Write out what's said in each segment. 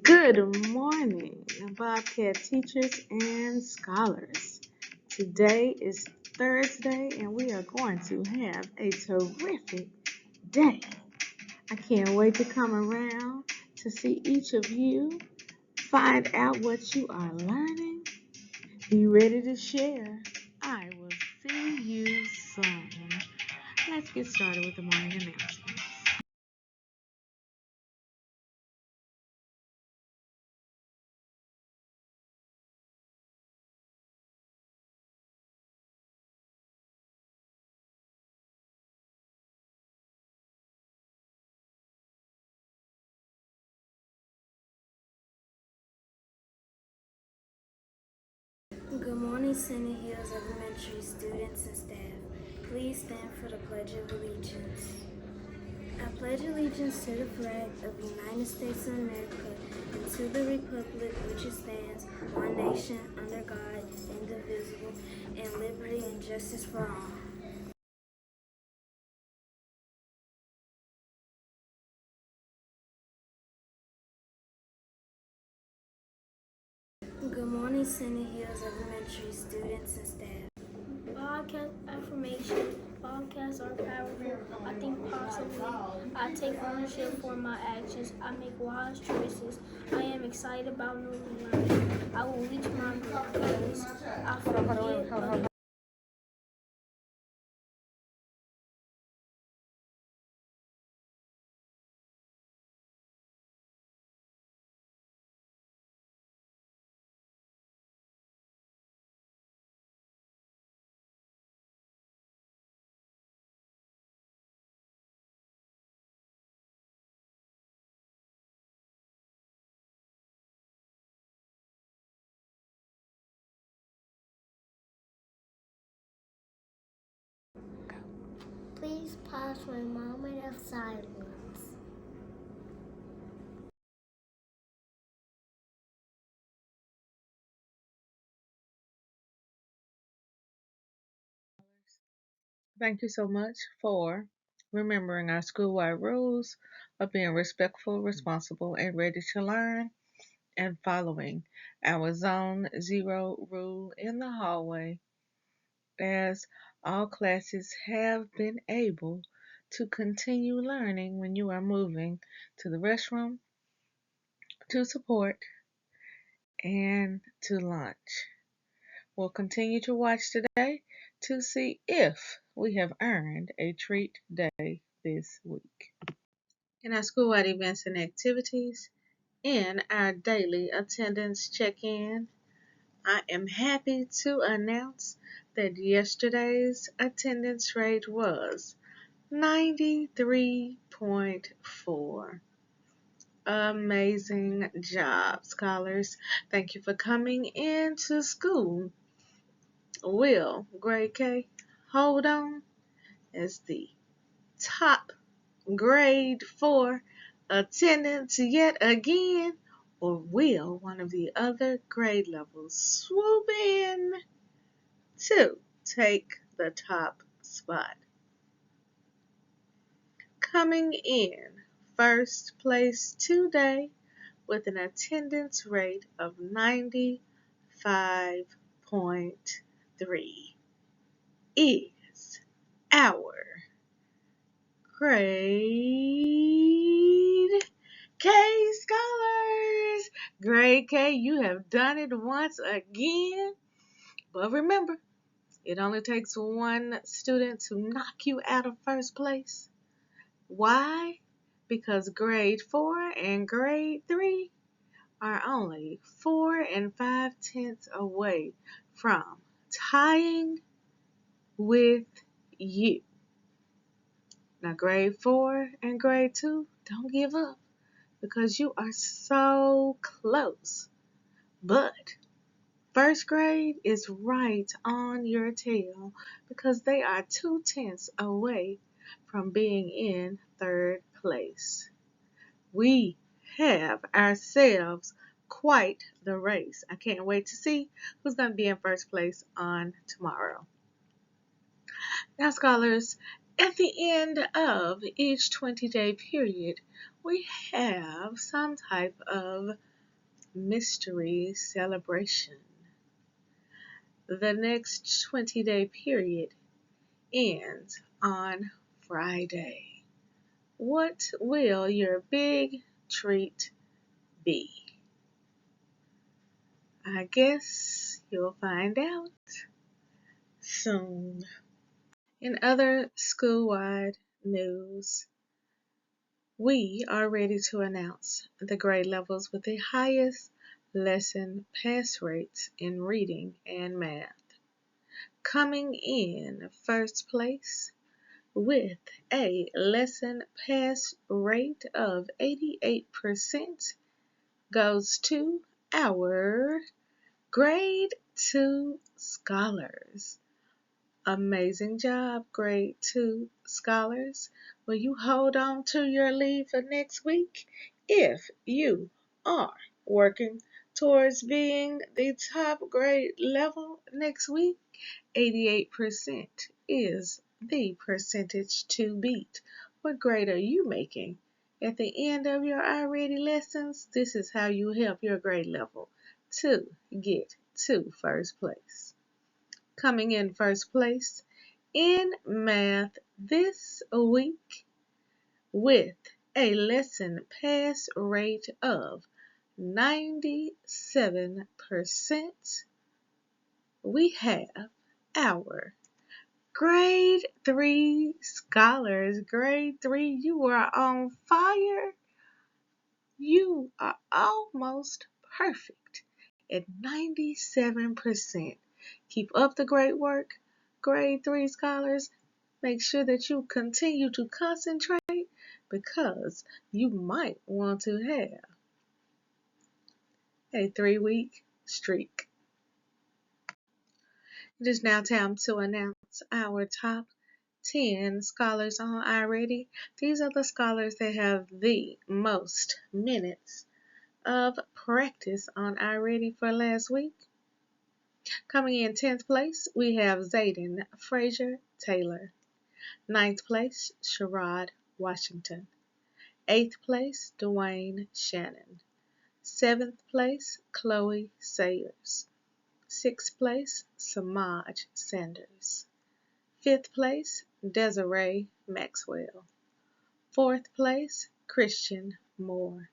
Good morning, Bobcat teachers and scholars. Today is Thursday, and we are going to have a terrific day. I can't wait to come around to see each of you, find out what you are learning. Be ready to share. I will see you soon. Let's get started with the morning announcements. Good morning, Scenic Hills Elementary students and staff. Please stand for the Pledge of Allegiance. I pledge allegiance to the flag of the United States of America and to the republic which it stands, one nation, under God, indivisible, and liberty and justice for all. Good morning, Scenic Hills Elementary students and staff. Bobcat affirmation. Bobcats are powerful. I think positively. I take ownership for my actions. I make wise choices. I am excited about new learning. I will reach my goals. I forgive. Please pause for a moment of silence. Thank you so much for remembering our school-wide rules of being respectful, responsible, and ready to learn, and following our Zone Zero rule in the hallway, as all classes have been able to continue learning when you are moving to the restroom, to support, and to lunch. We'll continue to watch today to see if we have earned a treat day this week. In our school-wide events and activities, in our daily attendance check-in, I am happy to announce that yesterday's attendance rate was 93.4. Amazing job, scholars. Thank you for coming into school. Will Grade K hold on as the top grade for attendance yet again, or will one of the other grade levels swoop in to take the top spot? Coming in first place today with an attendance rate of 95.3 is our Grade K scholars. Grade K, you have done it once again. But remember, it only takes one student to knock you out of first place. Why? Because grade 4 and grade 3 are only 4 and 5/10 away from tying with you. Now, grade 4 and grade 2, don't give up because you are so close. But first grade is right on your tail because they are 2/10 away from being in third place. We have ourselves quite the race. I can't wait to see who's going to be in first place on tomorrow. Now, scholars, at the end of each 20-day period, we have some type of mystery celebration. The next 20-day period ends on Friday. What will your big treat be? I guess you'll find out soon. In other school-wide news, we are ready to announce the grade levels with the highest lesson pass rates in reading and math. Coming in first place with a lesson pass rate of 88% goes to our Grade 2 Scholars. Amazing job, Grade 2 Scholars. Will you hold on to your lead for next week? If you are working towards being the top grade level next week, 88% is the percentage to beat. What grade are you making? At the end of your already lessons, this is how you help your grade level to get to first place. Coming in first place in math this week with a lesson pass rate of 97%, we have our Grade 3 Scholars. Grade 3, you are on fire. You are almost perfect at 97%. Keep up the great work, Grade 3 Scholars. Make sure that you continue to concentrate because you might want to have a 3-week streak. It is now time to announce our top 10 scholars on iReady. These are the scholars that have the most minutes of practice on iReady for last week. Coming in 10th place, we have Zayden Frazier Taylor. 9th place, Sherrod Washington. 8th place, Dwayne Shannon. 7th place, Chloe Sayers. 6th place, Samaj Sanders. 5th place, Desiree Maxwell. 4th place, Christian Moore.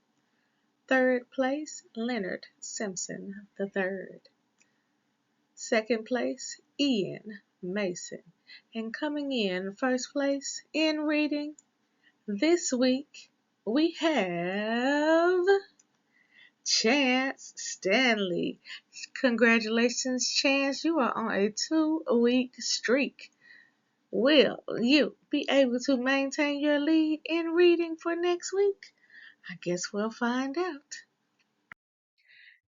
3rd place, Leonard Simpson III. 2nd place, Ian Mason. And coming in first place in reading this week, we have Chance Stanley. Congratulations, Chance. You are on a 2-week streak. Will you be able to maintain your lead in reading for next week? I guess we'll find out.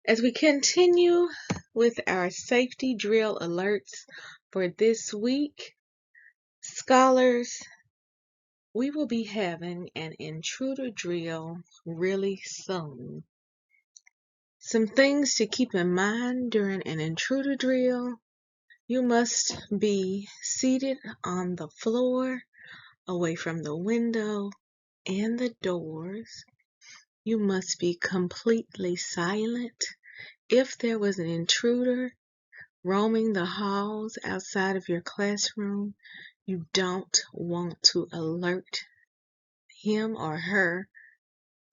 As we continue with our safety drill alerts for this week, scholars, we will be having an intruder drill really soon. Some things to keep in mind during an intruder drill: you must be seated on the floor, away from the window and the doors. You must be completely silent. If there was an intruder roaming the halls outside of your classroom, you don't want to alert him or her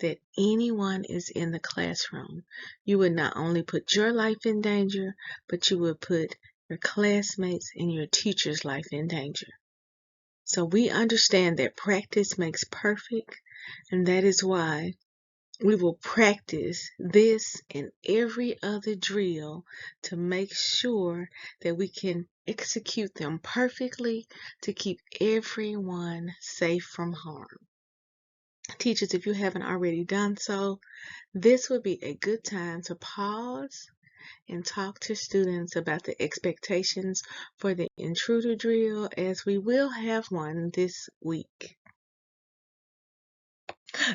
that anyone is in the classroom. You would not only put your life in danger, but you would put your classmates and your teacher's life in danger. So we understand that practice makes perfect, and that is why we will practice this and every other drill to make sure that we can execute them perfectly to keep everyone safe from harm. Teachers, if you haven't already done so, this would be a good time to pause and talk to students about the expectations for the intruder drill, as we will have one this week.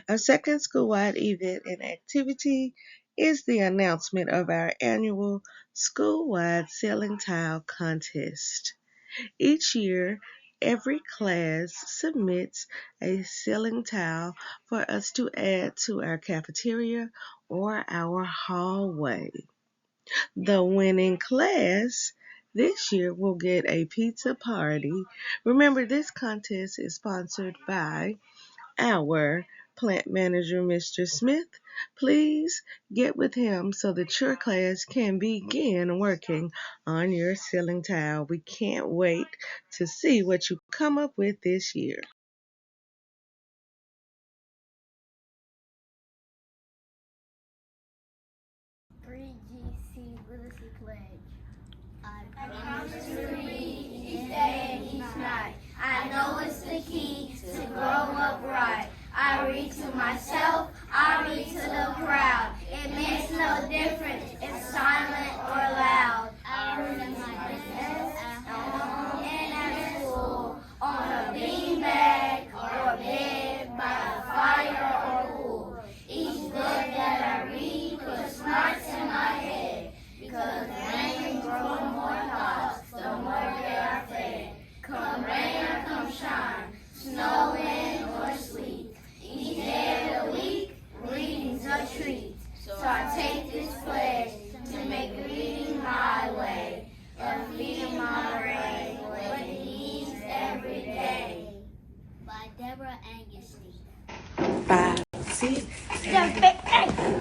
Our second school-wide event and activity is the announcement of our annual school-wide ceiling tile contest. Each year, every class submits a ceiling tile for us to add to our cafeteria or our hallway. The winning class this year will get a pizza party. Remember, this contest is sponsored by our plant manager, Mr. Smith. Please get with him so that your class can begin working on your ceiling tile. We can't wait to see what you come up with this year. GC Literacy Pledge. I promise to read each day and each night. I know it's the key to grow up right. I read to myself, I read to the crowd. It makes no difference if silent or loud. I read at my desk, at home, and at school, on a beanbag or a bed, by a fire or pool. Each book that I read puts smarts in my head, because rain grows more thoughts, the more they are fed. Come rain or come shine, snow, wind, or sleet, each day of the week, reading's a treat. So I take this pledge to make reading my way, of feeding my brain what it needs every day. By Deborah Angustein. 5, 6,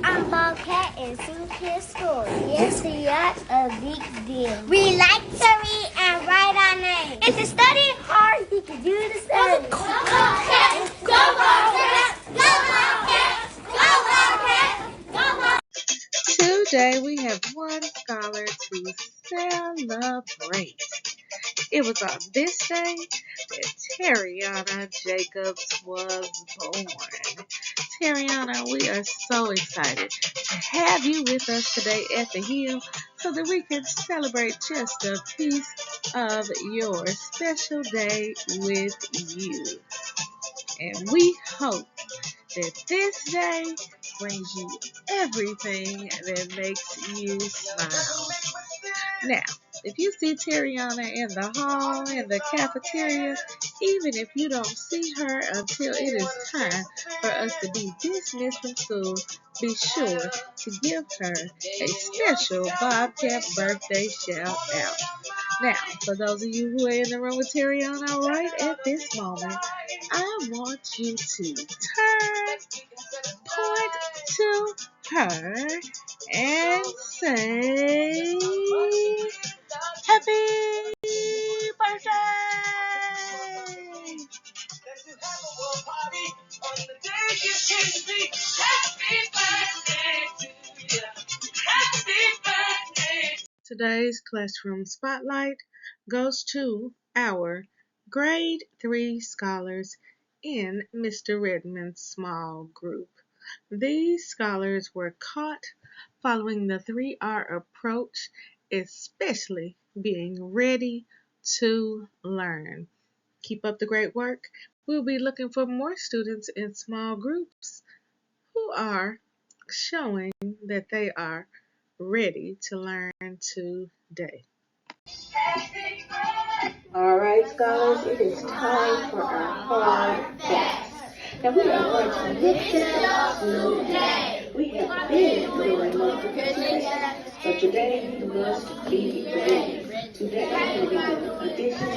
I'm Bobcat in Scenic Hills School. Yes, we are a big deal. We like to read and write our names. And to study hard, you can do the study. Go Bobcats! Go Bobcats! Go Bobcats! Go Bobcats! Go Bobcats! Today we have one scholar to celebrate. It was on this day that Terriana Jacobs was born. Terriana, we are so excited to have you with us today at the Hill so that we can celebrate just a piece of your special day with you. And we hope that this day brings you everything that makes you smile. Now, if you see Terriana in the hall, in the cafeteria, even if you don't see her until it is time for us to be dismissed from school, be sure to give her a special Bobcat birthday shout out. Now, for those of you who are in the room with Terriana right at this moment, I want you to point to her and say, Happy birthday! Today's classroom spotlight goes to our grade 3 scholars in Mr. Redmond's small group. These scholars were caught following the 3R approach, especially being ready to learn. Keep up the great work. We'll be looking for more students in small groups who are showing that they are ready to learn today. All right, scholars, it is time for our hard facts. Now we are going to lift it up today. We have been doing multiplication, but today you must be ready. Today we will be doing addition,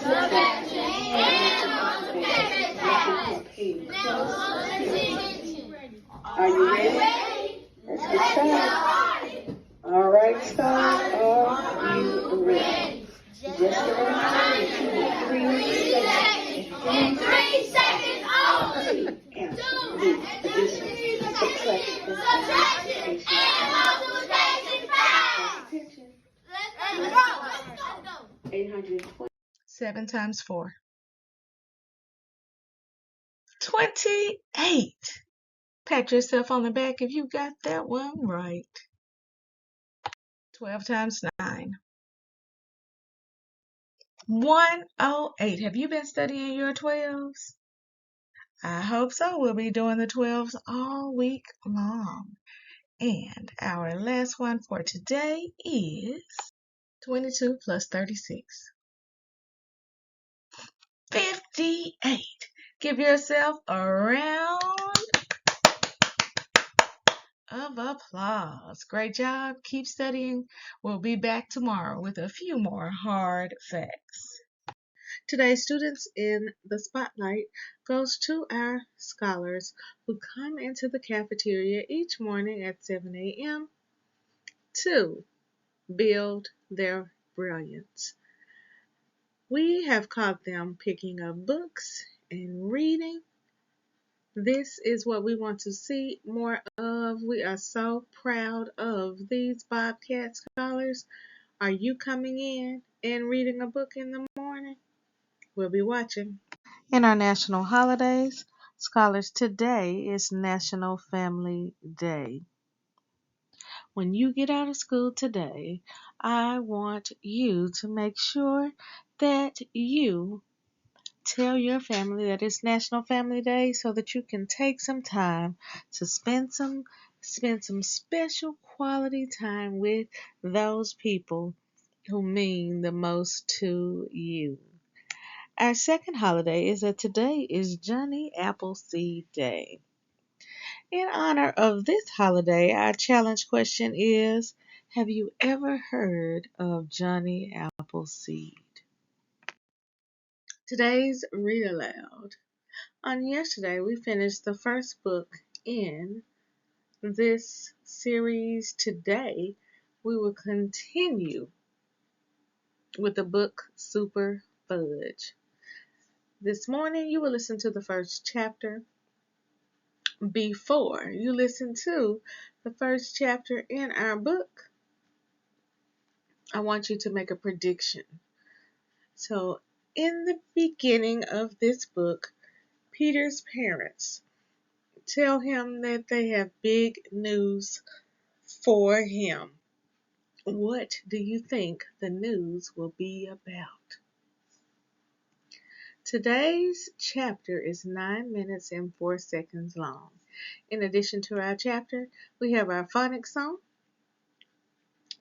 subtraction, and multiplication. Pay close attention. Are you ready? Let's get started. All right, scholars, are you ready? Just a reminder, you have 3 seconds only. Answer the addition, subtraction, and multiplication facts. Let's go. 820. 7 times 4. 28. Pat yourself on the back if you got that one right. 12 times 9. 108. Have you been studying your 12s? I hope so. We'll be doing the 12s all week long. And our last one for today is 22 plus 36. 58. Give yourself a round of applause. Great job. Keep studying. We'll be back tomorrow with a few more hard facts. Today's students in the spotlight goes to our scholars who come into the cafeteria each morning at 7 a.m. to build their brilliance. We have caught them picking up books and reading. This is what we want to see more of. We are so proud of these Bobcat scholars. Are you coming in and reading a book in the morning? We'll be watching. In our national holidays, scholars, today is National Family Day. When you get out of school today, I want you to make sure that you tell your family that it's National Family Day so that you can take some time to spend some special quality time with those people who mean the most to you. Our second holiday is that today is Johnny Appleseed Day. In honor of this holiday, our challenge question is, have you ever heard of Johnny Appleseed? Today's Read Aloud. On yesterday, we finished the first book in this series. Today, we will continue with the book SuperFudge. This morning, you will listen to the first chapter. Before you listen to the first chapter in our book, I want you to make a prediction. So, in the beginning of this book, Peter's parents tell him that they have big news for him. What do you think the news will be about? Today's chapter is 9 minutes and 4 seconds long. In addition to our chapter, we have our phonics song.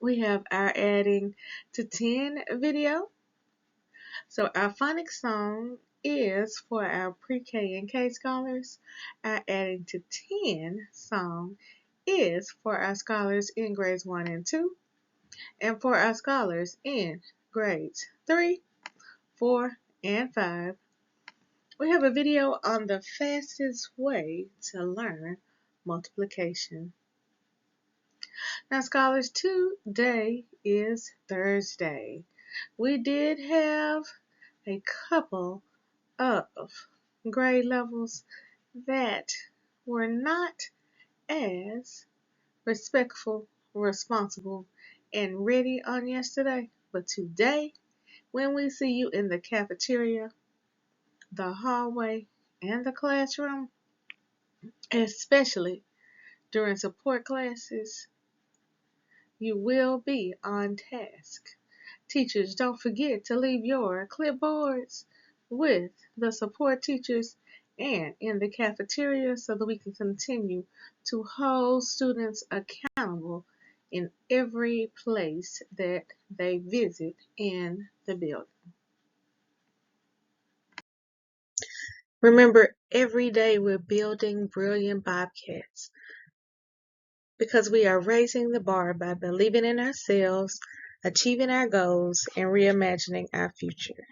We have our adding to 10 video. So our phonics song is for our pre-K and K scholars. Our adding to 10 song is for our scholars in grades 1 and 2, and for our scholars in grades 3, 4, and 5. We have a video on the fastest way to learn multiplication. Now, scholars, today is Thursday. We did have a couple of grade levels that were not as respectful, responsible, and ready on yesterday. But today, when we see you in the cafeteria, the hallway, and the classroom, especially during support classes, you will be on task. Teachers, don't forget to leave your clipboards with the support teachers and in the cafeteria so that we can continue to hold students accountable in every place that they visit in the building. Remember, every day we're building brilliant Bobcats because we are raising the bar by believing in ourselves, achieving our goals, and reimagining our future.